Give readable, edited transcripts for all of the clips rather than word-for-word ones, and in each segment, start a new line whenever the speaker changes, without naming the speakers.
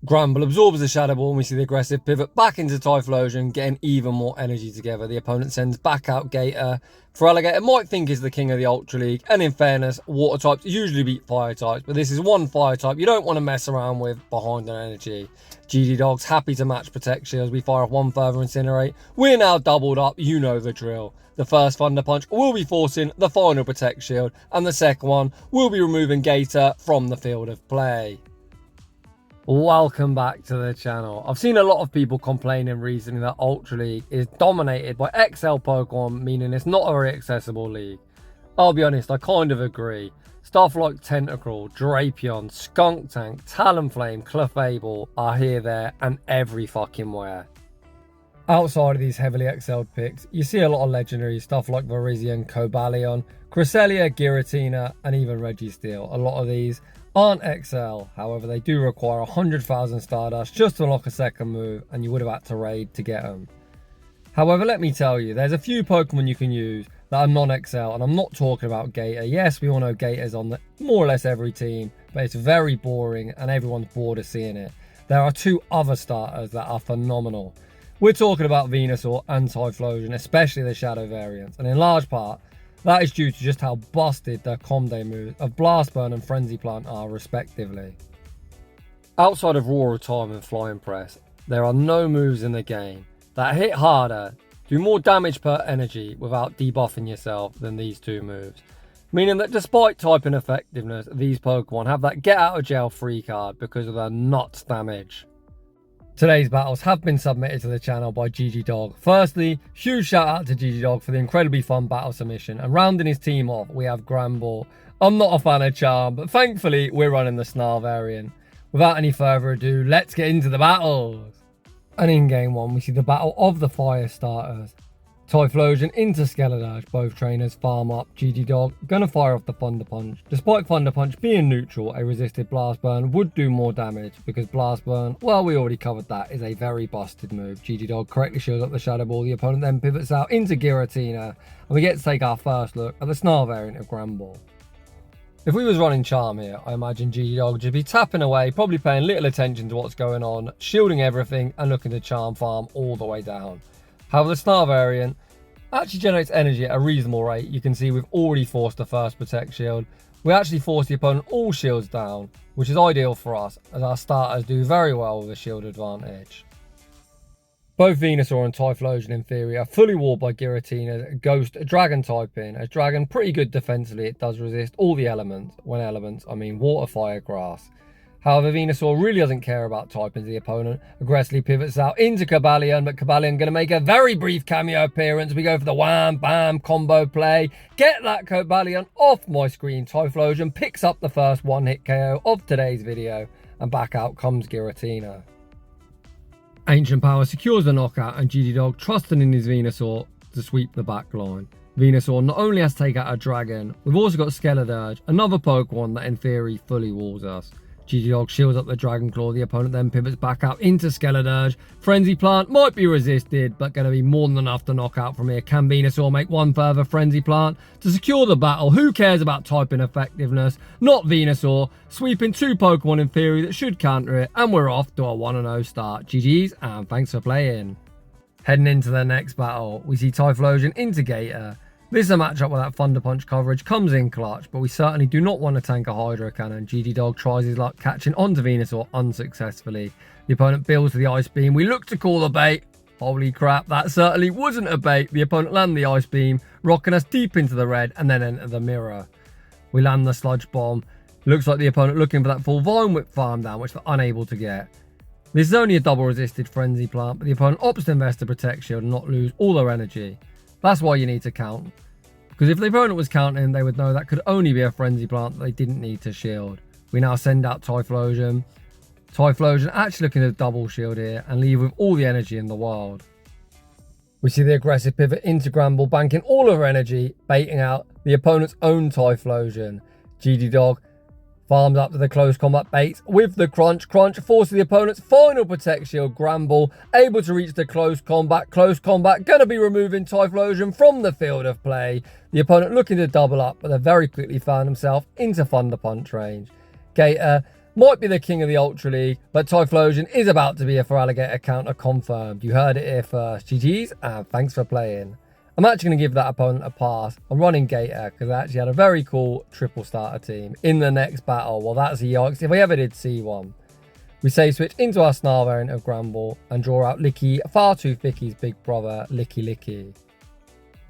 Granbull absorbs the Shadow Ball and we see the aggressive pivot back into Typhlosion, getting even more energy together. The opponent sends back out Gator. Feraligatr might think is the king of the Ultra League, and in fairness, water types usually beat fire types, but this is one fire type you don't want to mess around with behind an energy. GD Dog's happy to match Protect Shields. We fire off one further Incinerate. We're now doubled up, you know the drill. The first Thunder Punch will be forcing the final Protect Shield, and the second one will be removing Gator from the field of play. Welcome back to the channel. I've seen a lot of people complaining recently that Ultra League is dominated by XL Pokemon, meaning it's not a very accessible league. I'll be honest, I kind of agree. Stuff like Tentacruel, Drapion, Skuntank, Talonflame, Clefable are here, there, and every fucking where. Outside of these heavily excelled picks, you see a lot of legendaries, stuff like Virizion, Cobalion, Cresselia, Giratina, and even Registeel. A lot of these aren't XL, however they do require 100,000 Stardust just to unlock a second move, and you would have had to raid to get them. However, let me tell you, there's a few Pokemon you can use that are non-XL, and I'm not talking about Gator. Yes, we all know Gator's on more or less every team, but it's very boring and everyone's bored of seeing it. There are two other starters that are phenomenal. We're talking about Venusaur and Typhlosion, especially the Shadow variants, and in large part, that is due to just how busted their Comday moves of Blast Burn and Frenzy Plant are respectively. Outside of Raw Time and Flying Press, there are no moves in the game that hit harder, do more damage per energy without debuffing yourself than these two moves. Meaning that despite typing effectiveness, these Pokemon have that get out of jail free card because of their nuts damage. Today's battles have been submitted to the channel by GG Dog. Firstly, huge shout out to GG Dog for the incredibly fun battle submission, and rounding his team off we have Granbull. I'm not a fan of Charm, but thankfully we're running the Snarl variant. Without any further ado, let's get into the battles. And in game one we see the battle of the fire starters. Typhlosion into Skeledirge, both trainers farm up. GG Dog gonna fire off the Thunder Punch. Despite Thunder Punch being neutral, a resisted Blast Burn would do more damage because Blast Burn, well, we already covered that, is a very busted move. GG Dog correctly shields up the Shadow Ball. The opponent then pivots out into Giratina, and we get to take our first look at the Snarl variant of Granbull. If we was running Charm here, I imagine GG Dog would just be tapping away, probably paying little attention to what's going on, shielding everything and looking to Charm farm all the way down. However, the Snarl variant actually generates energy at a reasonable rate. You can see we've already forced the first Protect Shield. We actually force the opponent all shields down, which is ideal for us as our starters do very well with a shield advantage. Both Venusaur and Typhlosion in theory are fully walled by Giratina's Ghost Dragon typing. As Dragon pretty good defensively, it does resist all the elements. When elements, I mean water, fire, grass. However, Venusaur really doesn't care about typing to the opponent. Aggressively pivots out into Cobalion, but Cobalion going to make a very brief cameo appearance. We go for the wham, bam, combo play. Get that Cobalion off my screen. Typhlosion picks up the first one-hit KO of today's video, and back out comes Giratina. Ancient Power secures the knockout, and GG Dog trusting in his Venusaur to sweep the back line. Venusaur not only has to take out a Dragon, we've also got Skeledirge, another Pokemon that in theory fully walls us. GG Dog shields up the Dragon Claw. The opponent then pivots back out into Skeledirge. Frenzy Plant might be resisted, but going to be more than enough to knock out from here. Can Venusaur make one further Frenzy Plant to secure the battle? Who cares about typing effectiveness? Not Venusaur. Sweeping two Pokemon in theory that should counter it, and we're off to a 1-0 start. GG's, and thanks for playing. Heading into the next battle, we see Typhlosion into Gator. This is a matchup where that Thunder Punch coverage comes in clutch, but we certainly do not want to tank a Hydro Cannon. GG Dog tries his luck catching onto Venusaur unsuccessfully. The opponent builds to the Ice Beam. We look to call the bait. Holy crap, that certainly wasn't a bait. The opponent landed the Ice Beam, rocking us deep into the red, and then enter the mirror. We land the Sludge Bomb. Looks like the opponent looking for that full Vine Whip farm down, which they're unable to get. This is only a double resisted Frenzy Plant, but the opponent opts to invest the Protect Shield and not lose all their energy. That's why you need to count. Because if the opponent was counting, they would know that could only be a Frenzy Plant that they didn't need to shield. We now send out Typhlosion. Typhlosion actually looking to double shield here and leave with all the energy in the world. We see the aggressive pivot into Granbull, banking all of her energy, baiting out the opponent's own Typhlosion. GG Dog farms up to the close combat baits with the crunch. Crunch forces the opponent's final Protect Shield. Granbull able to reach the close combat. Close combat going to be removing Typhlosion from the field of play. The opponent looking to double up, but they very quickly found himself into Thunder Punch range. Gator might be the king of the Ultra League, but Typhlosion is about to be a Feraligatr counter confirmed. You heard it here first. GG's and thanks for playing. I'm actually going to give that opponent a pass. I'm running Gator because I actually had a very cool triple starter team in the next battle. Well, that's a yikes if I ever did see one. We save switch into our Snarl variant of Granbull and draw out Licky, Far Too Thicky's big brother, Licky.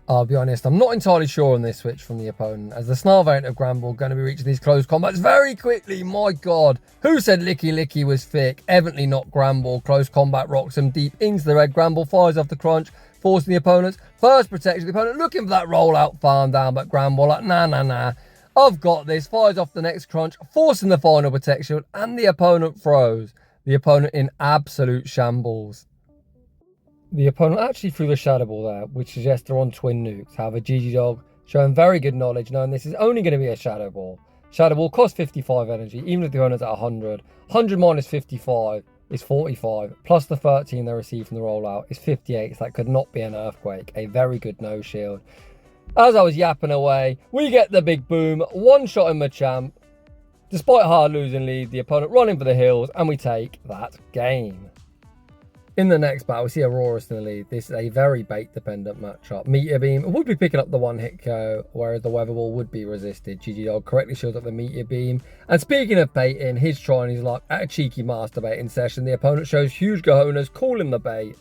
I'll be honest, I'm not entirely sure on this switch from the opponent, as the Snarl variant of Granbull going to be reaching these close combats very quickly. My God, who said Licky was thick? Evidently not Granbull. Close combat rocks him deep into the red. Granbull fires off the crunch, forcing the opponent's first protection. The opponent looking for that rollout farm down, but Granbull like, nah. I've got this. Fires off the next crunch, forcing the final protection, and the opponent throws. The opponent in absolute shambles. The opponent actually threw the Shadow Ball there, which suggests they're on twin nukes. However, GG Dog showing very good knowledge, knowing this is only going to be a Shadow Ball. Shadow Ball costs 55 energy, even if the opponent's at 100. 100 minus 55 is 45, plus the 13 they receive from the rollout is 58, so that could not be an Earthquake. A very good no shield. As I was yapping away, we get the big boom, one shot in Machamp. Despite hard losing lead, the opponent running for the hills, and we take that game. In the next battle, we see Aurorus in the lead. This is a very bait-dependent matchup. Meteor Beam would be picking up the one-hit KO, whereas the Weather Ball would be resisted. GG Dog correctly shields up the Meteor Beam. And speaking of baiting, he's trying his luck at a cheeky master baiting session. The opponent shows huge cojones, calling the bait.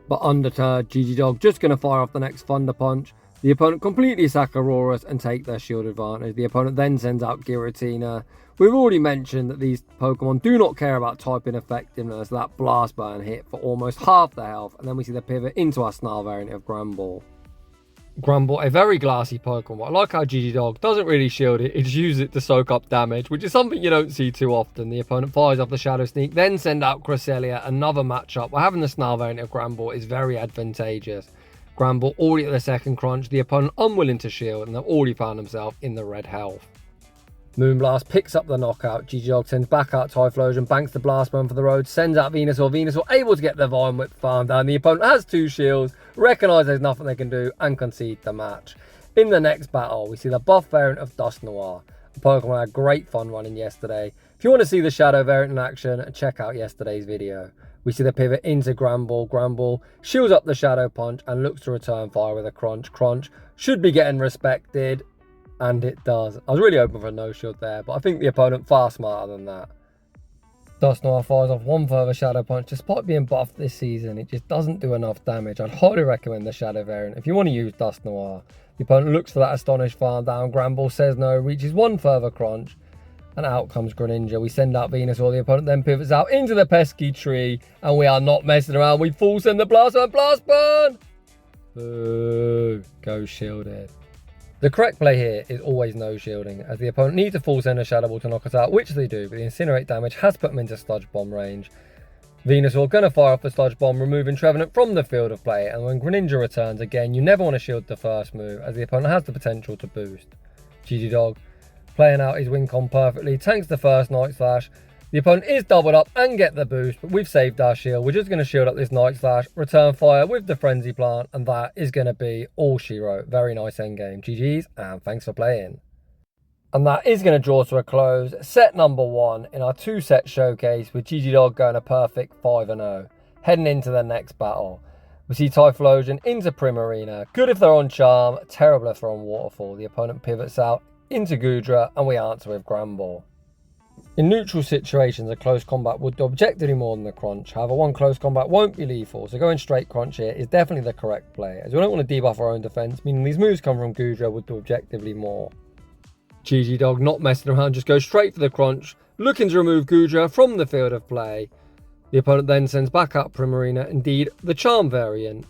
But undeterred, GG Dog just going to fire off the next Thunder Punch. The opponent completely sack Aurorus and take their shield advantage. The opponent then sends out Giratina. We've already mentioned that these Pokemon do not care about typing effectiveness. That Blast Burn hit for almost half their health. And then we see the pivot into our Snarl variant of Granbull. Granbull, a very glassy Pokemon. I like how GG Dog doesn't really shield it. It just uses it to soak up damage, which is something you don't see too often. The opponent fires off the Shadow Sneak, then send out Cresselia. Another matchup where having the Snarl variant of Granbull is very advantageous. Granbull already at the second crunch, the opponent unwilling to shield, and they've already found himself in the red health. Moonblast picks up the knockout. GG Dog sends back out Typhlosion, banks the Blast Burn for the road, sends out Venusaur. Venusaur able to get the Vine Whip farm down. The opponent has two shields, recognise there's nothing they can do, and concede the match. In the next battle, we see the buff variant of Dusknoir. The Pokemon had great fun running yesterday. If you want to see the Shadow variant in action, check out yesterday's video. We see the pivot into Granbull. Granbull shields up the Shadow Punch and looks to return fire with a crunch. Crunch should be getting respected, and it does. I was really hoping for a no shield there, but I think the opponent far smarter than that. Dusknoir fires off one further Shadow Punch. Despite being buffed this season, it just doesn't do enough damage. I'd highly recommend the Shadow variant if you want to use Dusknoir. The opponent looks for that Astonish farm down. Granbull says no, reaches one further crunch. And out comes Greninja. We send out Venusaur. The opponent then pivots out into the pesky tree. And we are not messing around. We full send the Blast Burn. Blast Burn! Boo. Go shielded. The correct play here is always no shielding, as the opponent needs a full send a Shadow Ball to knock us out, which they do. But the Incinerate damage has put them into Sludge Bomb range. Venusaur going to fire off the Sludge Bomb, removing Trevenant from the field of play. And when Greninja returns, again, you never want to shield the first move, as the opponent has the potential to boost. GG Dog playing out his win con perfectly, tanks the first Night Slash. The opponent is doubled up and get the boost, but we've saved our shield. We're just going to shield up this Night Slash, return fire with the Frenzy Plant, and that is going to be all she wrote. Very nice endgame. GG's, and thanks for playing. And that is going to draw to a close set number 1 in our 2-set showcase, with GG Dog going a perfect 5-0. Heading into the next battle, we see Typhlosion into Primarina. Good if they're on Charm, terrible if they're on Waterfall. The opponent pivots out into Goodra, and we answer with Granbull. In neutral situations, a close combat would do objectively more than the crunch. However, one close combat won't be lethal, so going straight crunch here is definitely the correct play, as we don't want to debuff our own defense, meaning these moves come from Goodra would do objectively more. GG Dog not messing around, just goes straight for the crunch, looking to remove Goodra from the field of play. The opponent then sends back out Primarina, indeed the Charm variant.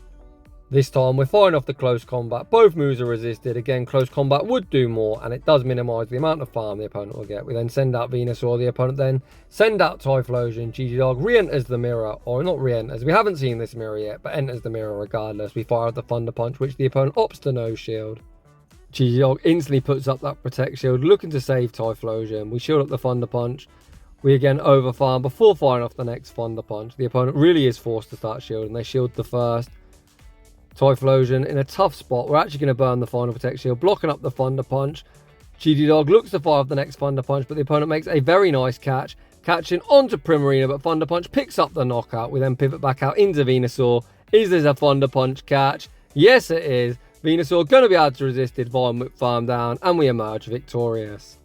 This time we're firing off the close combat. Both moves are resisted. Again, close combat would do more, and it does minimise the amount of farm the opponent will get. We then send out Venusaur. The opponent then send out Typhlosion. GG Dog re-enters the mirror, or not re-enters. We haven't seen this mirror yet, but enters the mirror regardless. We fire out the Thunder Punch, which the opponent opts to no shield. GG Dog instantly puts up that Protect Shield, looking to save Typhlosion. We shield up the Thunder Punch. We again overfarm before firing off the next Thunder Punch. The opponent really is forced to start shielding. They shield the first. Typhlosion in a tough spot. We're actually going to burn the final Protect Shield, blocking up the Thunder Punch. GG Dog looks to fire off the next Thunder Punch, but the opponent makes a very nice catch, catching onto Primarina, but Thunder Punch picks up the knockout. We then pivot back out into Venusaur. Is this a Thunder Punch catch? Yes, it is. Venusaur going to be able to resist it via Whip Farm Down, and we emerge victorious.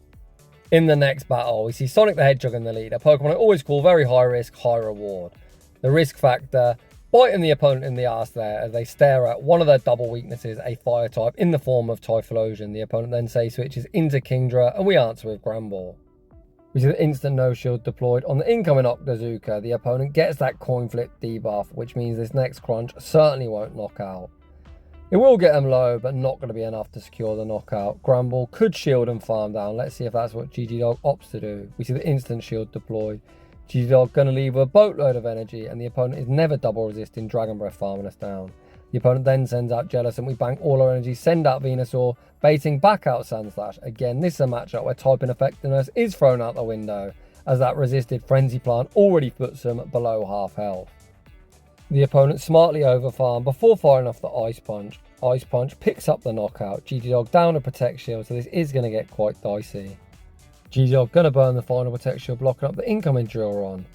In the next battle, we see Sonic the Hedgehog in the lead, a Pokemon I always call very high risk, high reward. The risk factor, biting the opponent in the ass there as they stare at one of their double weaknesses, a fire type in the form of Typhlosion. The opponent then say switches into Kingdra, and we answer with Granbull. We see the instant no shield deployed on the incoming Octazooka. The opponent gets that coin flip debuff, which means this next crunch certainly won't knock out. It will get them low, but not going to be enough to secure the knockout. Granbull could shield and farm down. Let's see if that's what GG Dog opts to do. We see the instant shield deployed. GG Dog going to leave with a boatload of energy, and the opponent is never double resisting Dragon Breath farming us down. The opponent then sends out Jealous, and we bank all our energy, send out Venusaur, baiting back out Sandslash. Again, this is a matchup where typing effectiveness is thrown out the window, as that resisted Frenzy Plant already puts them below half health. The opponent smartly overfarmed before firing off the Ice Punch. Ice Punch picks up the knockout. GG Dog down a Protect Shield, so this is going to get quite dicey. GG Dog going to burn the final Protect Shield, blocking up the incoming Drill Run.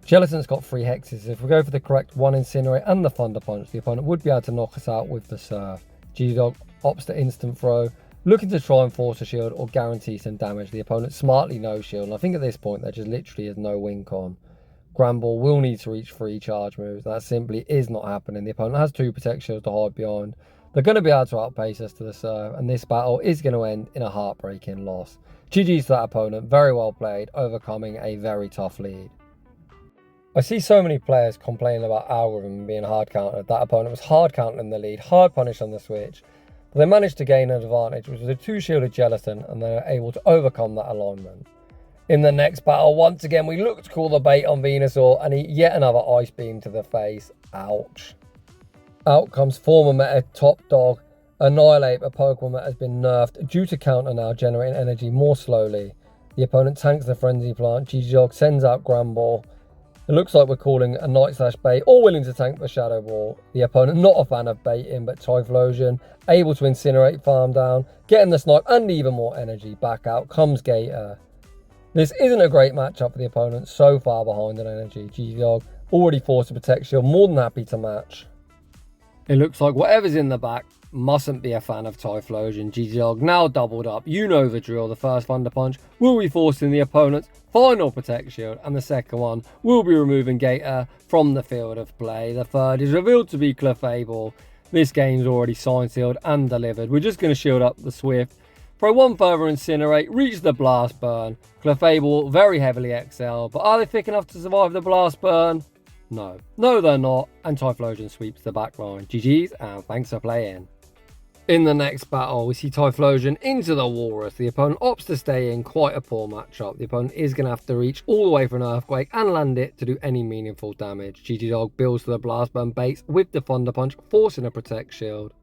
Gelatin's got 3 hexes. If we go for the correct one Incinerate and the Thunder Punch, the opponent would be able to knock us out with the Surf. GG Dog opts to instant throw, looking to try and force a shield or guarantee some damage. The opponent smartly no shield, and I think at this point there just literally is no wink on. Granbull will need to reach 3 charge moves. That simply is not happening. The opponent has 2 Protect Shields to hide behind. They're going to be able to outpace us to the serve, and this battle is going to end in a heartbreaking loss. GG's to that opponent. Very well played, overcoming a very tough lead. I see so many players complaining about algorithm being hard countered. That opponent was hard countered in the lead, hard punished on the switch, but they managed to gain an advantage, which was a 2-shielded Gelatin, and they were able to overcome that alignment. In the next battle, once again, we look to call the bait on Venusaur and eat yet another Ice Beam to the face. Ouch. Out comes former meta Top Dog, Annihilate, a Pokemon that has been nerfed due to counter now generating energy more slowly. The opponent tanks the Frenzy Plant. GG Dog sends out Granbull. It looks like we're calling a Night/Bait or willing to tank the Shadow Ball. The opponent not a fan of baiting, but Typhlosion able to Incinerate farm down, getting the snipe and even more energy. Back out comes Gator. This isn't a great matchup for the opponent, so far behind in energy. GG Dog already forced a Protect Shield, more than happy to match. It looks like whatever's in the back mustn't be a fan of Typhlosion. GG Dog now doubled up. You know the drill. The first Thunder Punch will be forcing the opponent's final Protect Shield, and the second one will be removing Gator from the field of play. The third is revealed to be Clefable. This game's already signed, sealed and delivered. We're just going to shield up the Swift. Throw one further Incinerate, reach the Blast Burn. Clefable very heavily XL, but are they thick enough to survive the Blast Burn? No. No, they're not, and Typhlosion sweeps the back line. GG's, and thanks for playing. In the next battle, we see Typhlosion into the Walrus. The opponent opts to stay in, quite a poor matchup. The opponent is going to have to reach all the way for an Earthquake and land it to do any meaningful damage. GG Dog builds to the Blast Burn baits with the Thunder Punch, forcing a Protect Shield.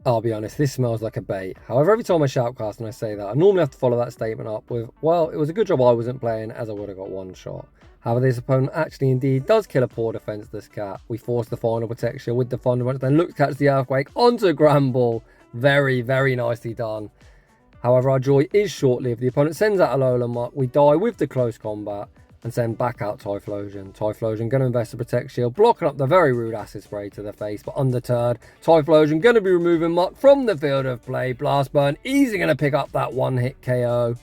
I'll be honest, this smells like a bait. However, every time I shoutcast and I say that, I normally have to follow that statement up with, well, it was a good job I wasn't playing, as I would have got one shot. However, this opponent actually indeed does kill a poor defenseless cat. We force the final Protection with the Thunder Punch, then look to catch the Earthquake onto Granbull. Very, very nicely done. However, our joy is short-lived. The opponent sends out a Alolan Muck. We die with the close combat and send back out Typhlosion. Typhlosion going to invest a Protect Shield, blocking up the very rude Acid Spray to the face, but undeterred, Typhlosion going to be removing Muck from the field of play. Blast Burn, easy going to pick up that one-hit KO.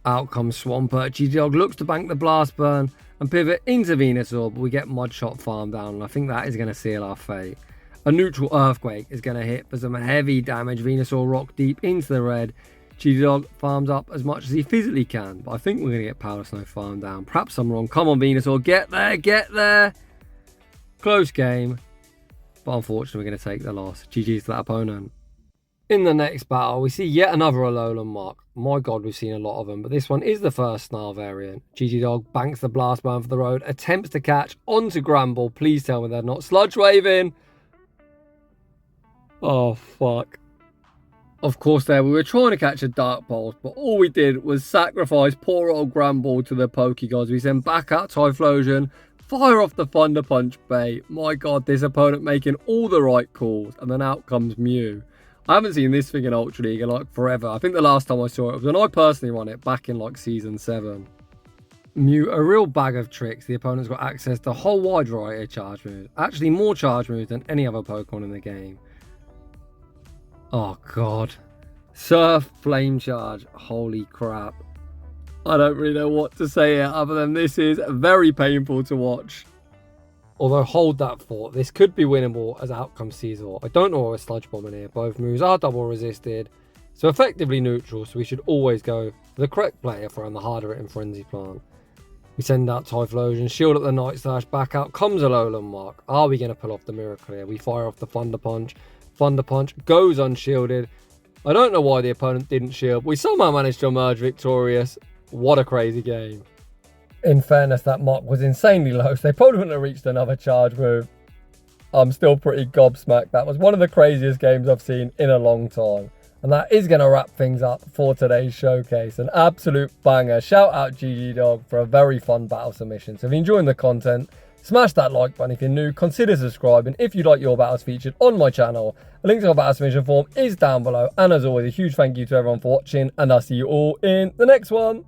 Out comes Swampert. GG Dog looks to bank the Blast Burn and pivot into Venusaur, but we get Mudshot farm down, and I think that is going to seal our fate. A neutral Earthquake is going to hit for some heavy damage. Venusaur rock deep into the red. GG Dog farms up as much as he physically can, but I think we're going to get Powder Snow farmed down. Perhaps I'm wrong. Come on, Venusaur. Get there. Get there. Close game, but unfortunately we're going to take the loss. GG's to that opponent. In the next battle, we see yet another Alolan Muck. My god, we've seen a lot of them, but this one is the first Snarl variant. GG Dog banks the Blast Burn for the road, attempts to catch onto Granbull. Please tell me they're not Sludge Waving. Oh, fuck. Of course, there we were trying to catch a Dark Pulse, but all we did was sacrifice poor old Granbull to the Pokegods. We send back out Typhlosion, fire off the Thunder Punch bait. My god, this opponent making all the right calls, and then out comes Mew. I haven't seen this thing in Ultra League in like forever. I think the last time I saw it was when I personally won it back in like Season 7. Mew, a real bag of tricks. The opponent's got access to a whole wide variety of charge moves. Actually more charge moves than any other Pokemon in the game. Oh god. Surf, Flame Charge. Holy crap. I don't really know what to say here other than this is very painful to watch. Although hold that thought, this could be winnable as outcome Caesar. I don't know a Sludge Bomb in here. Both moves are double resisted, so effectively neutral, so we should always go for the correct player for the harder hitting Frenzy Plant. We send out Typhlosion, shield up the Night Slash, back out comes a Lowland Mark. Are we going to pull off the Miracle here? We fire off the Thunder Punch. Thunder Punch goes unshielded. I don't know why the opponent didn't shield. We somehow managed to emerge victorious. What a crazy game. In fairness, that mark was insanely low, so they probably wouldn't have reached another charge move. I'm still pretty gobsmacked. That was one of the craziest games I've seen in a long time. And that is going to wrap things up for today's showcase. An absolute banger. Shout out GG Dog for a very fun battle submission. So if you're enjoying the content, smash that like button. If you're new, consider subscribing. If you'd like your battles featured on my channel, a link to our battle submission form is down below. And as always, a huge thank you to everyone for watching. And I'll see you all in the next one.